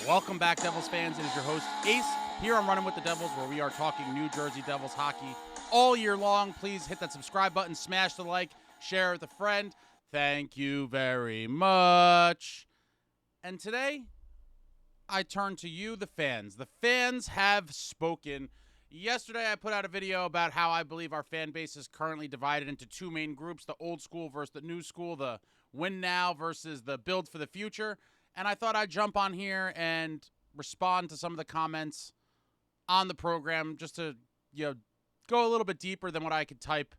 Welcome back, Devils fans. It is your host, Ace, here on Running with the Devils, where we are talking New Jersey Devils hockey all year long. Please hit that subscribe button, smash the like, share with a friend. Thank you very much. And today, I turn to you, the fans. The fans have spoken. Yesterday, I put out a video about how I believe our fan base is currently divided into two main groups, the old school versus the new school, the win now versus the build for the future. And I thought I'd jump on here and respond to some of the comments on the program just to, go a little bit deeper than what I could type.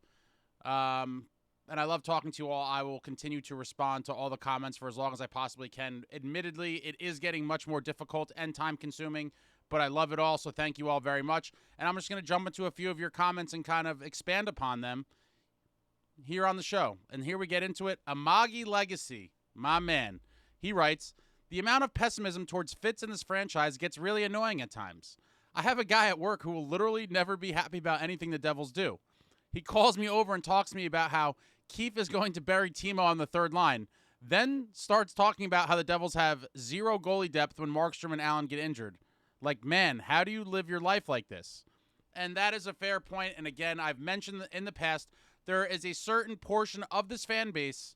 And I love talking to you all. I will continue to respond to all the comments for as long as I possibly can. Admittedly, it is getting much more difficult and time-consuming, but I love it all, so thank you all very much. And I'm just going to jump into a few of your comments and kind of expand upon them here on the show. And here we get into it. Amagi Legacy, my man, he writes, the amount of pessimism towards Fitz and this franchise gets really annoying at times. I have a guy at work who will literally never be happy about anything the Devils do. He calls me over and talks to me about how Keefe is going to bury Timo on the third line, then starts talking about how the Devils have zero goalie depth when Markstrom and Allen get injured. Like, man, how do you live your life like this? And that is a fair point. And again, I've mentioned in the past, there is a certain portion of this fan base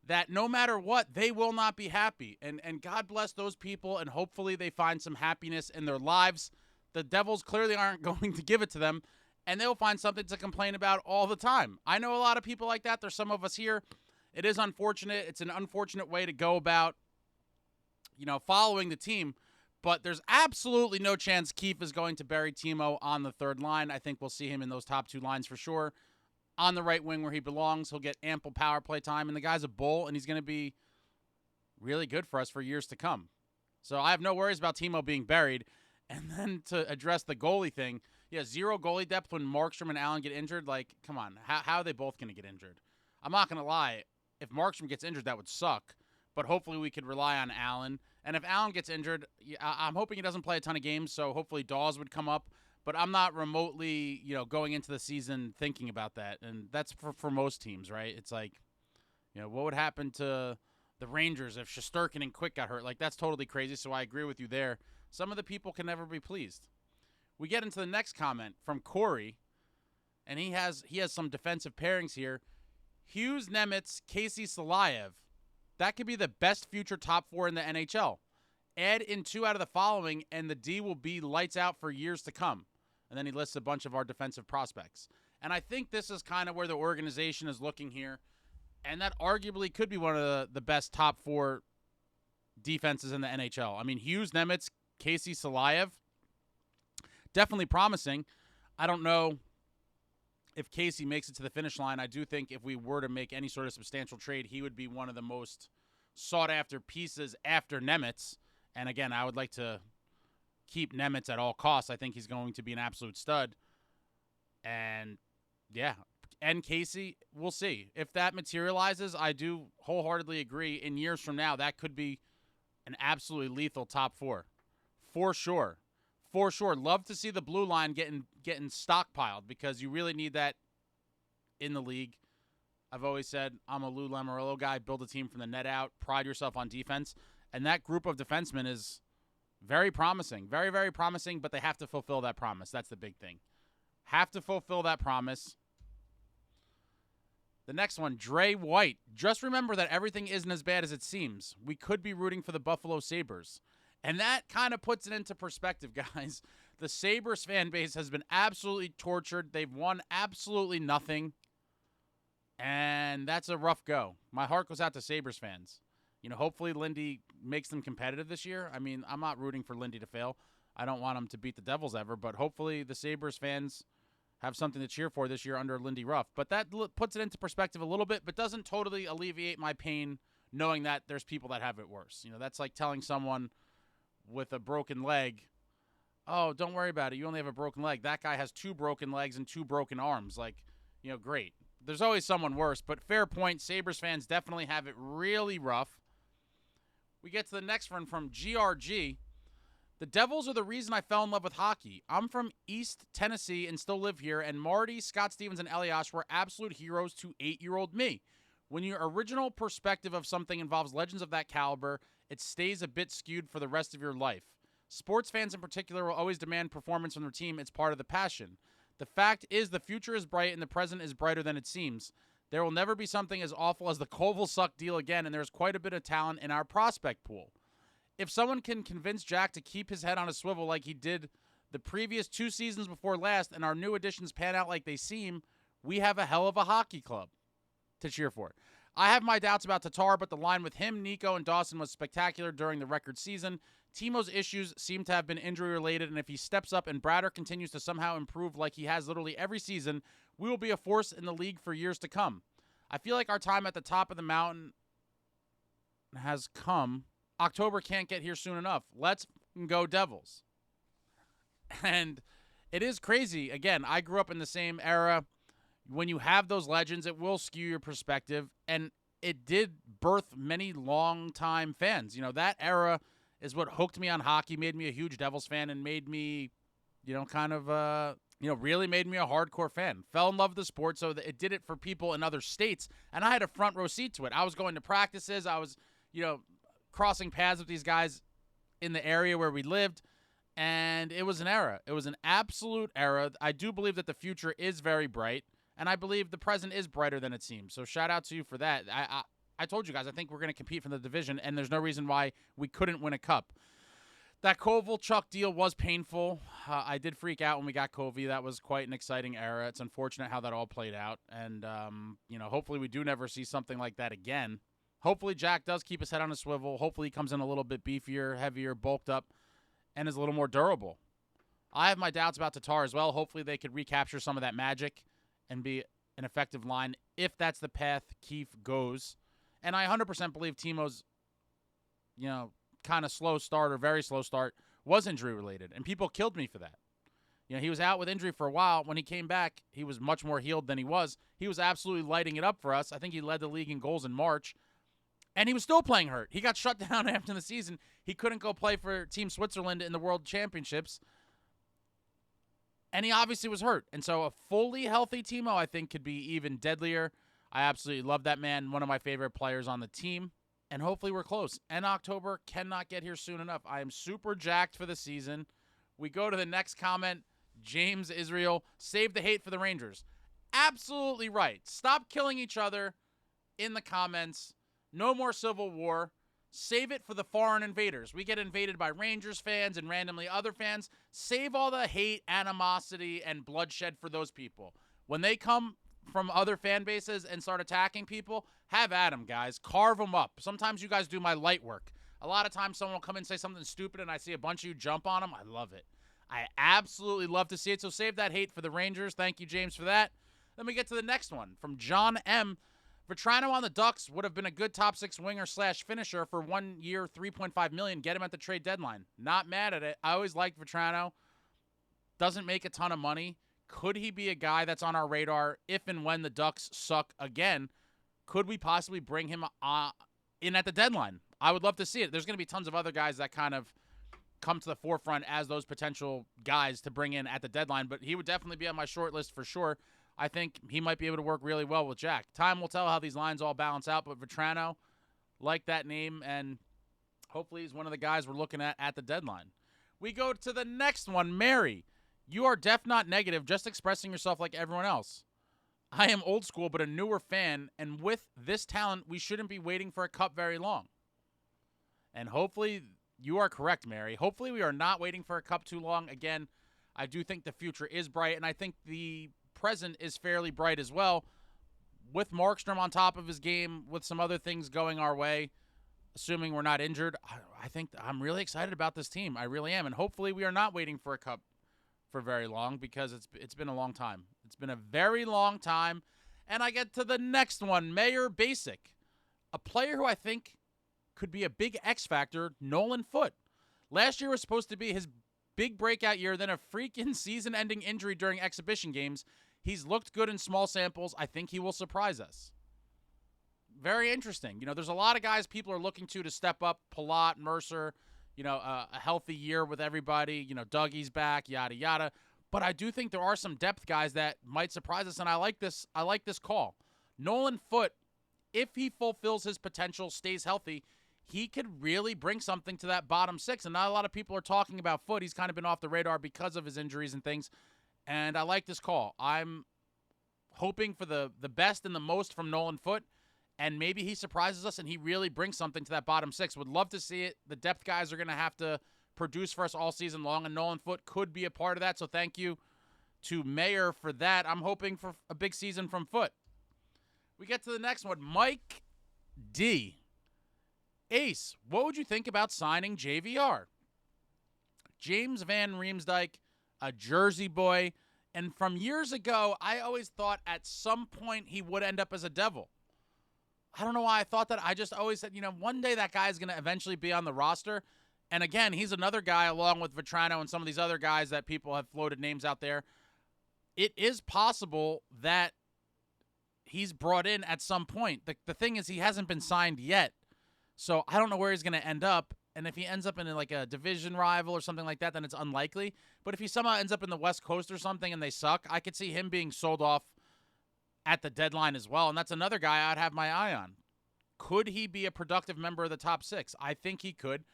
that no matter what, they will not be happy. And God bless those people, and hopefully they find some happiness in their lives. The Devils clearly aren't going to give it to them, and they'll find something to complain about all the time. I know a lot of people like that. There's some of us here. It is unfortunate. It's an unfortunate way to go about, following the team. But there's absolutely no chance Keefe is going to bury Timo on the third line. I think we'll see him in those top two lines for sure. On the right wing where he belongs, he'll get ample power play time. And the guy's a bull, and he's going to be really good for us for years to come. So I have no worries about Timo being buried. And then to address the goalie thing, zero goalie depth when Markstrom and Allen get injured. Like, come on, how are they both going to get injured? I'm not going to lie. If Markstrom gets injured, that would suck. But hopefully we could rely on Allen. And if Allen gets injured, I'm hoping he doesn't play a ton of games, so hopefully Dawes would come up. But I'm not remotely, going into the season thinking about that. And that's for most teams, right? It's like, what would happen to the Rangers if Shesterkin and Quick got hurt? Like, that's totally crazy, so I agree with you there. Some of the people can never be pleased. We get into the next comment from Corey, and he has some defensive pairings here. Hughes, Nemitz, Casey, Salayev. That could be the best future top four in the NHL. Add in two out of the following, and the D will be lights out for years to come. And then he lists a bunch of our defensive prospects. And I think this is kind of where the organization is looking here. And that arguably could be one of the best top four defenses in the NHL. I mean, Hughes, Nemitz, Casey, Salayev, definitely promising. I don't know if Casey makes it to the finish line. I do think if we were to make any sort of substantial trade, he would be one of the most sought-after pieces after Nemitz. And again, I would like to keep Nemitz at all costs. I think he's going to be an absolute stud. And, and Casey, we'll see. If that materializes, I do wholeheartely agree. In years from now, that could be an absolutely lethal top four. For sure. For sure. Love to see the blue line getting stockpiled because you really need that in the league. I've always said I'm a loulamoriello guy. Build a team from the net out. Pride yourself on defense. And that group of defensemen is very promising. Very, very promising, but they have to fulfill that promise. That's the big thing. Have to fulfill that promise. The next one, Dre White. Just remember that everything isn't as bad as it seems. We could be rooting for the Buffalo Sabres. And that kind of puts it into perspective, guys. The Sabres fan base has been absolutely tortured. They've won absolutely nothing. And that's a rough go. My heart goes out to Sabres fans. Hopefully Lindy makes them competitive this year. I mean, I'm not rooting for Lindy to fail. I don't want him to beat the Devils ever, but hopefully the Sabres fans have something to cheer for this year under Lindy Ruff. But that puts it into perspective a little bit, but doesn't totally alleviate my pain knowing that there's people that have it worse. That's like telling someone with a broken leg, oh, don't worry about it. You only have a broken leg. That guy has two broken legs and two broken arms. Like, great. There's always someone worse, but fair point. Sabres fans definitely have it really rough. We get to the next one from GRG. The Devils are the reason I fell in love with hockey. I'm from East Tennessee and still live here, and Marty, Scott Stevens, and Elias were absolute heroes to 8-year-old me. When your original perspective of something involves legends of that caliber, it stays a bit skewed for the rest of your life. Sports fans in particular will always demand performance from their team. It's part of the passion. The fact is the future is bright and the present is brighter than it seems. There will never be something as awful as the Colville suck deal again, and there's quite a bit of talent in our prospect pool. If someone can convince Jack to keep his head on a swivel like he did the previous 2 seasons before last and our new additions pan out like they seem, we have a hell of a hockey club to cheer for. I have my doubts about Tatar, but the line with him, Nico, and Dawson was spectacular during the record season. Timo's issues seem to have been injury-related, and if he steps up and Bradder continues to somehow improve like he has literally every season, we will be a force in the league for years to come. I feel like our time at the top of the mountain has come. October can't get here soon enough. Let's go Devils. And it is crazy. Again, I grew up in the same era. When you have those legends, it will skew your perspective, and it did birth many long-time fans. You know, that era is what hooked me on hockey, made me a huge Devils fan, and made me, really made me a hardcore fan. Fell in love with the sport, so that it did it for people in other states, and I had a front row seat to it. I was going to practices. I was, crossing paths with these guys in the area where we lived, and it was an era. It was an absolute era. I do believe that the future is very bright, and I believe the present is brighter than it seems. So shout out to you for that. I told you guys, I think we're going to compete for the division, and there's no reason why we couldn't win a cup. That Kovalchuk deal was painful. I did freak out when we got Covey. That was quite an exciting era. It's unfortunate how that all played out, and hopefully we do never see something like that again. Hopefully Jack does keep his head on a swivel. Hopefully he comes in a little bit beefier, heavier, bulked up, and is a little more durable. I have my doubts about Tatar as well. Hopefully they could recapture some of that magic and be an effective line if that's the path Keefe goes. And I 100% believe Timo's, kind of slow start or very slow start was injury-related, and people killed me for that. He was out with injury for a while. When he came back, he was much more healed than he was. He was absolutely lighting it up for us. I think he led the league in goals in March, and he was still playing hurt. He got shut down after the season. He couldn't go play for Team Switzerland in the World Championships, and he obviously was hurt. And so a fully healthy Timo, I think, could be even deadlier. I absolutely love that man, one of my favorite players on the team. And hopefully we're close. And October cannot get here soon enough. I am super jacked for the season. We go to the next comment. James Israel, save the hate for the Rangers. Absolutely right. Stop killing each other in the comments. No more civil war. Save it for the foreign invaders. We get invaded by Rangers fans and randomly other fans. Save all the hate, animosity, and bloodshed for those people. When they come from other fan bases and start attacking people, have at them, guys. Carve them up. Sometimes you guys do my light work. A lot of times someone will come in and say something stupid and I see a bunch of you jump on them. I love it. I absolutely love to see it. So save that hate for the Rangers. Thank you, James, for that. Then we get to the next one from John M. Vetrano on the Ducks would have been a good top 6 winger / finisher for 1 year, $3.5 million. Get him at the trade deadline. Not mad at it. I always liked Vetrano. Doesn't make a ton of money. Could he be a guy that's on our radar if and when the Ducks suck again? Could we possibly bring him in at the deadline? I would love to see it. There's going to be tons of other guys that kind of come to the forefront as those potential guys to bring in at the deadline, but he would definitely be on my short list for sure. I think he might be able to work really well with Jack. Time will tell how these lines all balance out, but Vetrano, like that name, and hopefully he's one of the guys we're looking at the deadline. We go to the next one, Mary. You are deaf, not negative, just expressing yourself like everyone else. I am old school, but a newer fan, and with this talent, we shouldn't be waiting for a cup very long. And hopefully, you are correct, Mary. Hopefully, we are not waiting for a cup too long. Again, I do think the future is bright, and I think the present is fairly bright as well. With Markstrom on top of his game, with some other things going our way, assuming we're not injured, I think I'm really excited about this team. I really am, and hopefully, we are not waiting for a cup for very long, because it's been a long time. It's been a very long time. And I get to the next one, Mayor Basic. A player who I think could be a big X factor, nolanfoote. Last year was supposed to be his big breakout year, then a freaking season-ending injury during exhibition games. He's looked good in small samples. I think he will surprise us. Very interesting. There's a lot of guys people are looking to step up. Palat, Mercer, a healthy year with everybody. Dougie's back, yada, yada. But I do think there are some depth guys that might surprise us, and I like this call. Nolanfoote, if he fulfills his potential, stays healthy, he could really bring something to that bottom six. And not a lot of people are talking about Foote. He's kind of been off the radar because of his injuries and things. And I like this call. I'm hoping for the best and the most from Nolanfoote. And maybe he surprises us and he really brings something to that bottom six. Would love to see it. The depth guys are going to have to produce for us all season long. And Nolanfoote could be a part of that. So thank you to Mayer for that. I'm hoping for a big season from Foote. We get to the next one. Mike D. Ace, what would you think about signing JVR? James Van Riemsdyk, a Jersey boy. And from years ago, I always thought at some point he would end up as a Devil. I don't know why I thought that. I just always said, one day that guy is going to eventually be on the roster. And again, he's another guy along with Vetrano and some of these other guys that people have floated names out there. It is possible that he's brought in at some point. The thing is he hasn't been signed yet. So I don't know where he's going to end up. And if he ends up in like a division rival or something like that, then it's unlikely. But if he somehow ends up in the West Coast or something and they suck, I could see him being sold off at the deadline as well. And that's another guy I'd have my eye on. Could he be a productive member of the top six? I think he could.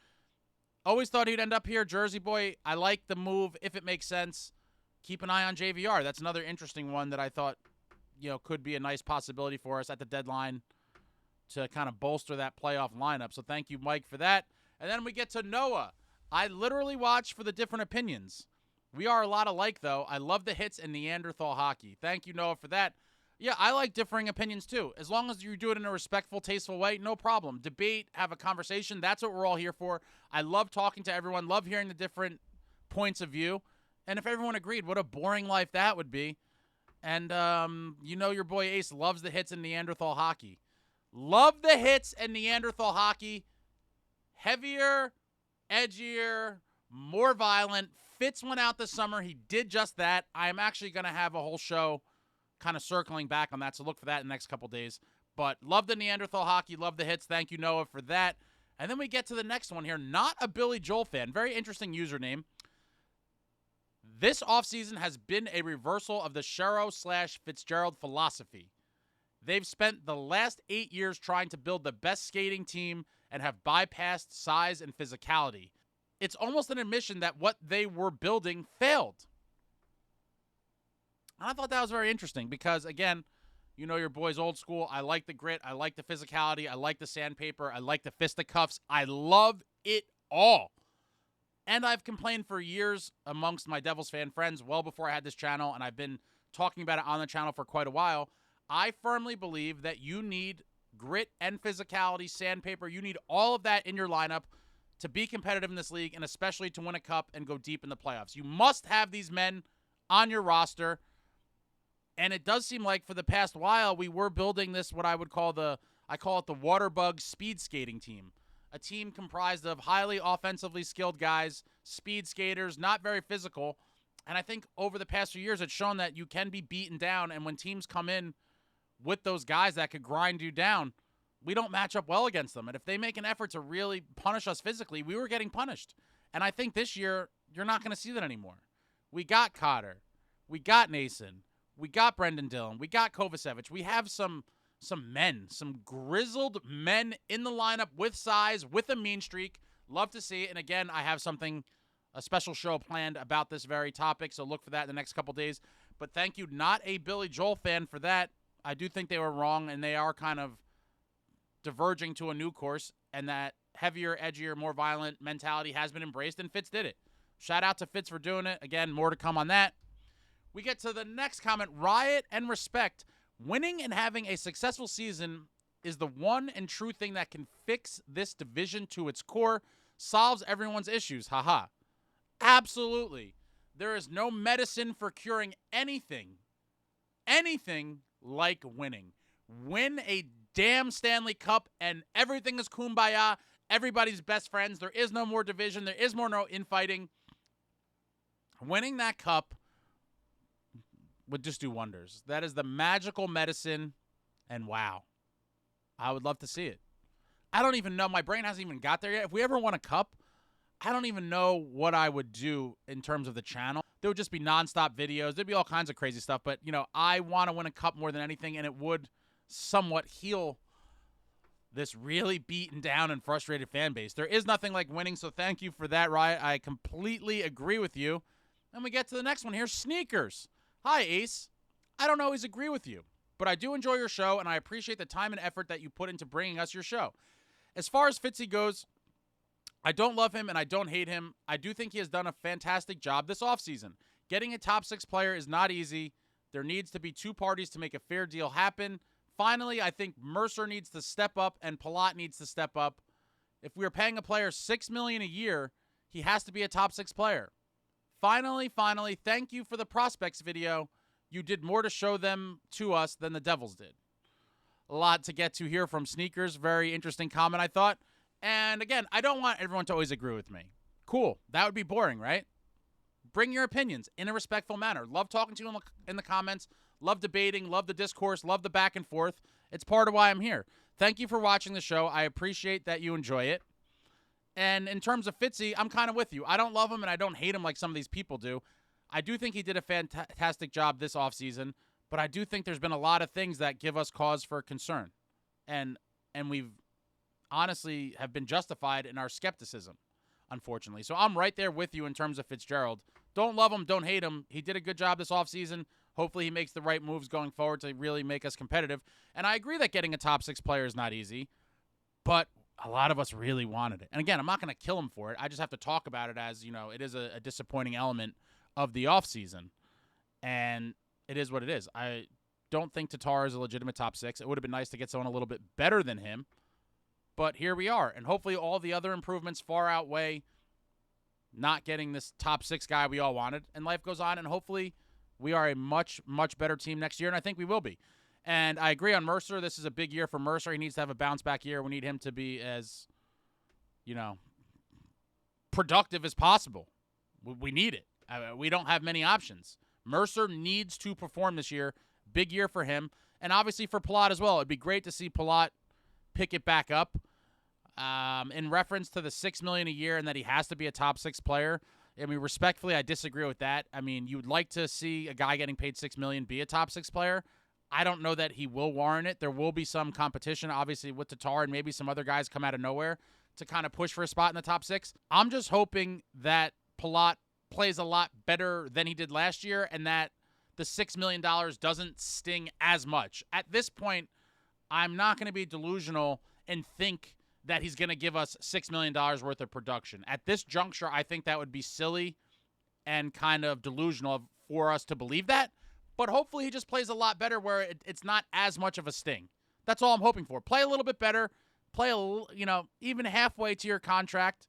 Always thought he'd end up here. Jersey boy, I like the move if it makes sense. Keep an eye on JVR. That's another interesting one that I thought, could be a nice possibility for us at the deadline to kind of bolster that playoff lineup. So thank you, Mike, for that. And then we get to Noah. I literally watch for the different opinions. We are a lot alike, though. I love the hits and Neanderthal hockey. Thank you, Noah, for that. Yeah, I like differing opinions, too. As long as you do it in a respectful, tasteful way, no problem. Debate, have a conversation. That's what we're all here for. I love talking to everyone, love hearing the different points of view. And if everyone agreed, what a boring life that would be. And your boy Ace loves the hits and Neanderthal hockey. Love the hits and Neanderthal hockey. Heavier, edgier, more violent. Fitz went out this summer. He did just that. I am actually going to have a whole show kind of circling back on that, so look for that in the next couple days. But love the Neanderthal hockey. Love the hits. Thank you, Noah, for that. And then we get to the next one here. Not a Billy Joel fan. Very interesting username. This offseason has been a reversal of the Shero/Fitzgerald philosophy. They've spent the last 8 years trying to build the best skating team and have bypassed size and physicality. It's almost an admission that what they were building failed. And I thought that was very interesting because, again, your boy's old school. I like the grit. I like the physicality. I like the sandpaper. I like the fisticuffs. I love it all. And I've complained for years amongst my Devils fan friends well before I had this channel, and I've been talking about it on the channel for quite a while. I firmly believe that you need grit and physicality, sandpaper. You need all of that in your lineup to be competitive in this league and especially to win a cup and go deep in the playoffs. You must have these men on your roster. And it does seem like for the past while we were building this, what I call it the Waterbug speed skating team. A team comprised of highly offensively skilled guys, speed skaters, not very physical. And I think over the past few years it's shown that you can be beaten down. And when teams come in with those guys that could grind you down, we don't match up well against them. And if they make an effort to really punish us physically, we were getting punished. And I think this year you're not going to see that anymore. We got Cotter. We got Nason. We got Brendendillon. We got Kovacevic. We have some men, some grizzled men in the lineup with size, with a mean streak. Love to see it. And again, I have a special show planned about this very topic, so look for that in the next couple days. But thank you, not a Billy Joel fan, for that. I do think they were wrong, and they are kind of diverging to a new course, and that heavier, edgier, more violent mentality has been embraced, and Fitz did it. Shout out to Fitz for doing it. Again, more to come on that. We get to the next comment. Riot and respect. Winning and having a successful season is the one and true thing that can fix this division to its core, solves everyone's issues. Haha. Absolutely. There is no medicine for curing anything like winning. Win a damn Stanley Cup and everything is kumbaya. Everybody's best friends. There is no more division. There is no infighting. Winning that cup would just do wonders. That is the magical medicine, and wow. I would love to see it. I don't even know. My brain hasn't even got there yet. If we ever won a cup, I don't even know what I would do in terms of the channel. There would just be nonstop videos. There'd be all kinds of crazy stuff. But, I want to win a cup more than anything, and it would somewhat heal this really beaten down and frustrated fan base. There is nothing like winning, so thank you for that, Riot. I completely agree with you. And we get to the next one here, Sneakers. Hi, Ace. I don't always agree with you, but I do enjoy your show, and I appreciate the time and effort that you put into bringing us your show. As far as Fitzy goes, I don't love him and I don't hate him. I do think he has done a fantastic job this offseason. Getting a top 6 player is not easy. There needs to be 2 parties to make a fair deal happen. Finally, I think Mercer needs to step up and Palat needs to step up. If we are paying a player $6 million a year, he has to be a top 6 player. Finally, thank you for the prospects video. You did more to show them to us than the Devils did. A lot to get to here from Sneakers. Very interesting comment, I thought. And again, I don't want everyone to always agree with me. Cool. That would be boring, right? Bring your opinions in a respectful manner. Love talking to you in the comments. Love debating. Love the discourse. Love the back and forth. It's part of why I'm here. Thank you for watching the show. I appreciate that you enjoy it. And in terms of Fitzy, I'm kind of with you. I don't love him and I don't hate him like some of these people do. I do think he did a fantastic job this offseason, but I do think there's been a lot of things that give us cause for concern. And we've honestly have been justified in our skepticism, unfortunately. So I'm right there with you in terms of Fitzgerald. Don't love him, don't hate him. He did a good job this offseason. Hopefully he makes the right moves going forward to really make us competitive. And I agree that getting a top 6 player is not easy, but a lot of us really wanted it. And again, I'm not going to kill him for it. I just have to talk about it as, it is a disappointing element of the offseason. And it is what it is. I don't think Tatar is a legitimate top 6. It would have been nice to get someone a little bit better than him. But here we are. And hopefully all the other improvements far outweigh not getting this top 6 guy we all wanted. And life goes on. And hopefully we are a much, much better team next year. And I think we will be. And I agree on Mercer. This is a big year for Mercer. He needs to have a bounce-back year. We need him to be as, productive as possible. We need it. We don't have many options. Mercer needs to perform this year. Big year for him. And obviously for Palat as well. It'd be great to see Palat pick it back up. In reference to the $6 million a year and that he has to be a top 6 player, I mean, respectfully, I disagree with that. I mean, you would like to see a guy getting paid $6 million be a top 6 player. I don't know that he will warrant it. There will be some competition, obviously, with Tatar and maybe some other guys come out of nowhere to kind of push for a spot in the top 6. I'm just hoping that Palat plays a lot better than he did last year and that the $6 million doesn't sting as much. At this point, I'm not going to be delusional and think that he's going to give us $6 million worth of production. At this juncture, I think that would be silly and kind of delusional for us to believe that. But hopefully he just plays a lot better where it's not as much of a sting. That's all I'm hoping for. Play a little bit better. Play, even halfway to your contract,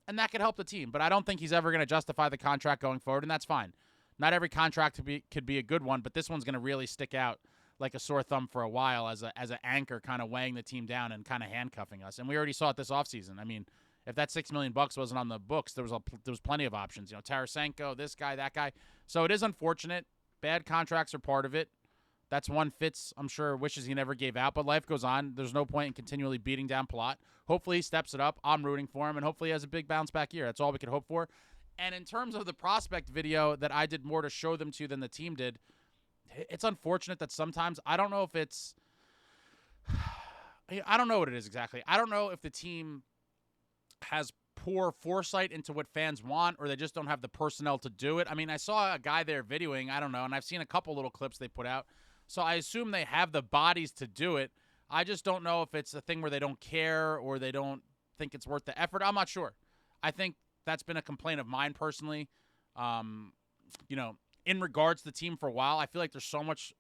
and that could help the team. But I don't think he's ever going to justify the contract going forward, and that's fine. Not every contract could be a good one, but this one's going to really stick out like a sore thumb for a while as an anchor kind of weighing the team down and kind of handcuffing us. And we already saw it this offseason. I mean, if that $6 million wasn't on the books, there was plenty of options. Tarasenko, this guy, that guy. So it is unfortunate. Bad contracts are part of it. That's one Fitz, I'm sure, wishes he never gave out. But life goes on. There's no point in continually beating down Palat. Hopefully he steps it up. I'm rooting for him. And hopefully he has a big bounce-back year. That's all we could hope for. And in terms of the prospect video that I did more to show them to than the team did, it's unfortunate that sometimes, I don't know if it's, I don't know what it is exactly. I don't know if the team has poor foresight into what fans want or they just don't have the personnel to do it. I mean, I saw a guy there videoing, I don't know, and I've seen a couple little clips they put out. So I assume they have the bodies to do it. I just don't know if it's a thing where they don't care or they don't think it's worth the effort. I'm not sure. I think that's been a complaint of mine personally. In regards to the team for a while, I feel like there's so much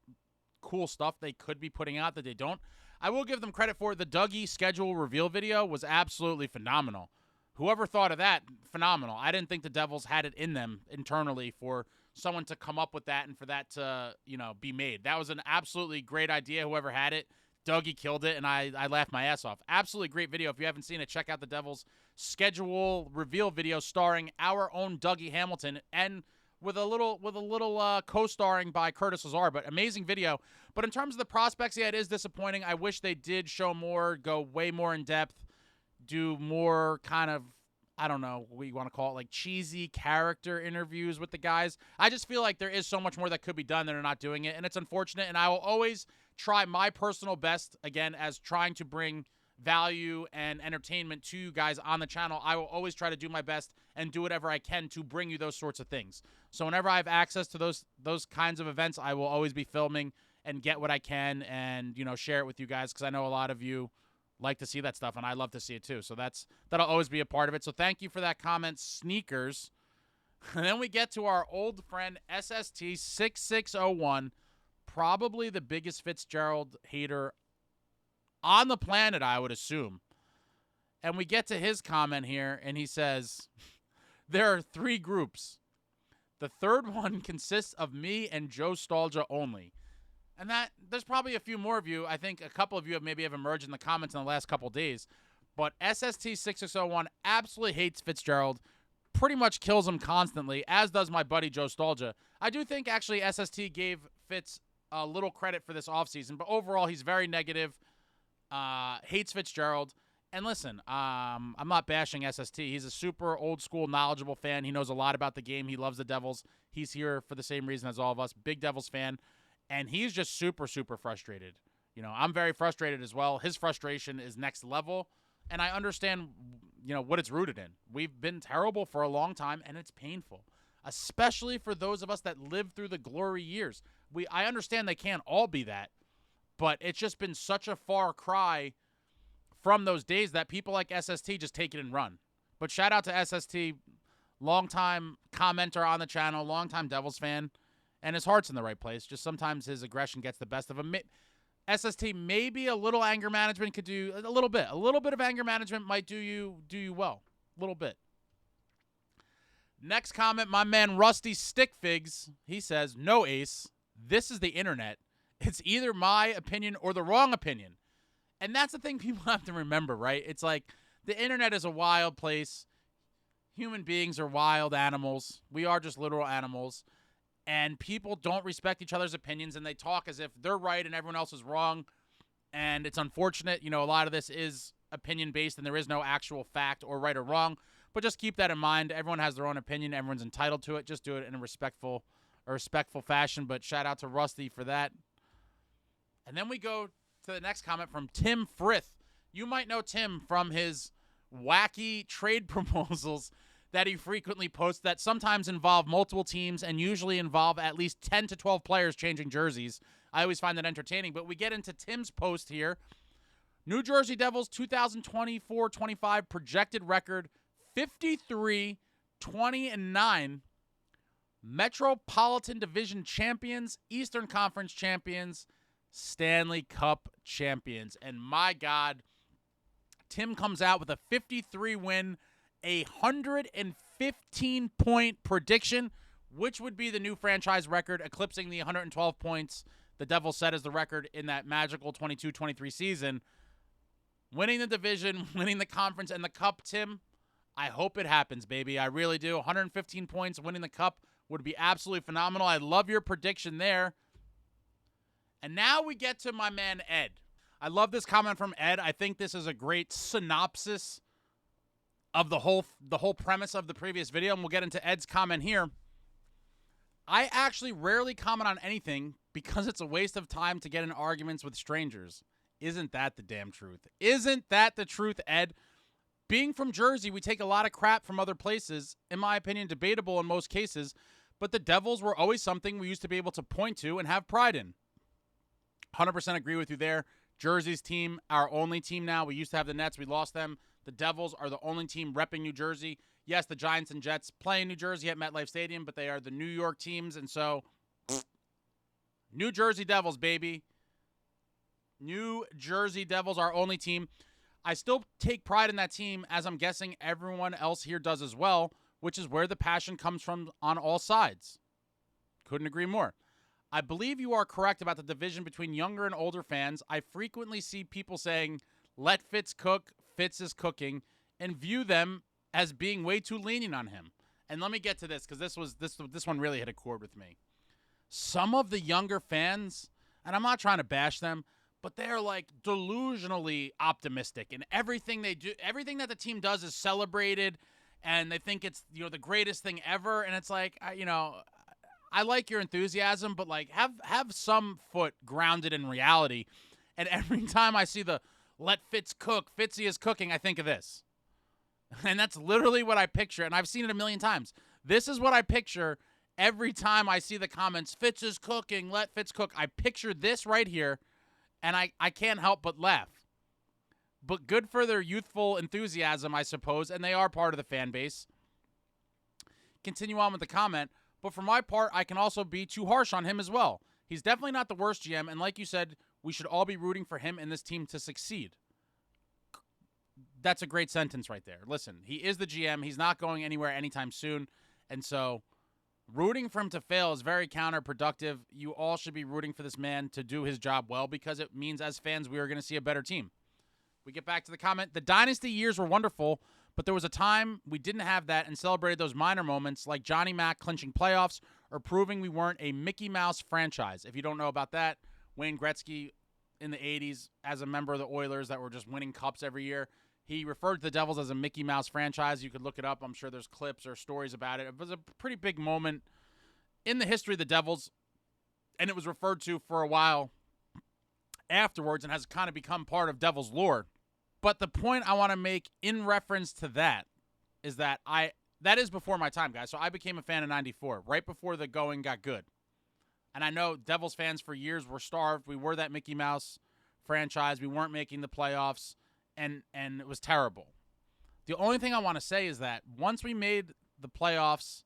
cool stuff they could be putting out that they don't. I will give them credit for it. The Dougie schedule reveal video was absolutely phenomenal. Whoever thought of that, phenomenal. I didn't think the Devils had it in them internally for someone to come up with that and for that to, be made. That was an absolutely great idea, whoever had it. Dougie killed it, and I laughed my ass off. Absolutely great video. If you haven't seen it, check out the Devils schedule reveal video starring our own Dougie Hamilton and with a little co-starring by Curtis Lazar, but amazing video. But in terms of the prospects, yeah, it is disappointing. I wish they did show more, go way more in depth, do more kind of, I don't know what you want to call it, like cheesy character interviews with the guys. I just feel like there is so much more that could be done that are not doing it, and it's unfortunate, and I will always try my personal best, again, as trying to bring value and entertainment to you guys on the channel. I will always try to do my best and do whatever I can to bring you those sorts of things. So whenever I have access to those kinds of events, I will always be filming and get what I can and, you know, share it with you guys, because I know a lot of you like to see that stuff, and I love to see it too. So that'll always be a part of it. So thank you for that comment, Sneakers. And then we get to our old friend SST6601, probably the biggest Fitzgerald hater on the planet, I would assume. And we get to his comment here, and he says, there are 3 groups. The third one consists of me and Joe Stalgia only. And that there's probably a few more of you. I think a couple of you have emerged in the comments in the last couple days. But SST6601 absolutely hates Fitzgerald, pretty much kills him constantly, as does my buddy Joe Stalgia. I do think actually SST gave Fitz a little credit for this offseason, but overall he's very negative, hates Fitzgerald. And listen, I'm not bashing SST. He's a super old school, knowledgeable fan. He knows a lot about the game. He loves the Devils. He's here for the same reason as all of us, big Devils fan. And he's just super, super frustrated. You know, I'm very frustrated as well. His frustration is next level. And I understand, you know, what it's rooted in. We've been terrible for a long time, and it's painful, especially for those of us that lived through the glory years. I understand they can't all be that, but it's just been such a far cry from those days that people like SST just take it and run. But shout out to SST, longtime commenter on the channel, longtime Devils fan. And his heart's in the right place. Just sometimes his aggression gets the best of him. SST, maybe a little anger management could do a little bit. A little bit of anger management might do you well. A little bit. Next comment, my man Rusty Stickfigs. He says, no, Ace. This is the internet. It's either my opinion or the wrong opinion. And that's the thing people have to remember, right? It's like the internet is a wild place. Human beings are wild animals. We are just literal animals. And people don't respect each other's opinions, and they talk as if they're right and everyone else is wrong. And it's unfortunate. You know, a lot of this is opinion-based, and there is no actual fact or right or wrong. But just keep that in mind. Everyone has their own opinion. Everyone's entitled to it. Just do it in a respectful fashion. But shout out to Rusty for that. And then we go to the next comment from Tim Frith. You might know Tim from his wacky trade proposals that he frequently posts that sometimes involve multiple teams and usually involve at least 10 to 12 players changing jerseys. I always find that entertaining. But we get into Tim's post here. New Jersey Devils 2024-25 projected record 53-20-9. Metropolitan Division champions, Eastern Conference champions, Stanley Cup champions. And my God, Tim comes out with a 53-win, a 115-point prediction, which would be the new franchise record, eclipsing the 112 points the Devils set as the record in that magical 22-23 season. Winning the division, winning the conference, and the cup, Tim, I hope it happens, baby. I really do. 115 points, winning the cup would be absolutely phenomenal. I love your prediction there. And now we get to my man, Ed. I love this comment from Ed. I think this is a great synopsis of the whole premise of the previous video, and we'll get into Ed's comment here. I actually rarely comment on anything because it's a waste of time to get in arguments with strangers. Isn't that the damn truth? Isn't that the truth, Ed? Being from Jersey, we take a lot of crap from other places, in my opinion, debatable in most cases, but the Devils were always something we used to be able to point to and have pride in. 100% agree with you there. Jersey's team, our only team now. We used to have the Nets. We lost them. The Devils are the only team repping New Jersey. Yes, the Giants and Jets play in New Jersey at MetLife Stadium, but they are the New York teams, and so New Jersey Devils, baby. New Jersey Devils, our only team. I still take pride in that team, as I'm guessing everyone else here does as well, which is where the passion comes from on all sides. Couldn't agree more. I believe you are correct about the division between younger and older fans. I frequently see people saying, let Fitz cook, Fitz is cooking, and view them as being way too lenient on him. And let me get to this, because this one really hit a chord with me. Some of the younger fans, and I'm not trying to bash them, but they're like delusionally optimistic, and everything they do, everything that the team does is celebrated, and they think it's, the greatest thing ever. And it's like, I like your enthusiasm, but like have some foot grounded in reality. And every time I see the let Fitz cook, Fitzy is cooking, I think of this. And that's literally what I picture. And I've seen it a million times. This is what I picture every time I see the comments, Fitz is cooking, let Fitz cook. I picture this right here, and I can't help but laugh. But good for their youthful enthusiasm, I suppose, and they are part of the fan base. Continue on with the comment. But for my part, I can also be too harsh on him as well. He's definitely not the worst GM, and like you said, we should all be rooting for him and this team to succeed. That's a great sentence right there. Listen, he is the GM. He's not going anywhere anytime soon. And so rooting for him to fail is very counterproductive. You all should be rooting for this man to do his job well, because it means as fans we are going to see a better team. We get back to the comment. The Dynasty years were wonderful, but there was a time we didn't have that and celebrated those minor moments like Johnny Mac clinching playoffs or proving we weren't a Mickey Mouse franchise. If you don't know about that, Wayne Gretzky in the 80s as a member of the Oilers that were just winning cups every year, he referred to the Devils as a Mickey Mouse franchise. You could look it up. I'm sure there's clips or stories about it. It was a pretty big moment in the history of the Devils, and it was referred to for a while afterwards and has kind of become part of Devils lore. But the point I want to make in reference to that is that that is before my time, guys. So I became a fan in 94, right before the going got good. And I know Devils fans for years were starved. We were that Mickey Mouse franchise. We weren't making the playoffs. And it was terrible. The only thing I want to say is that once we made the playoffs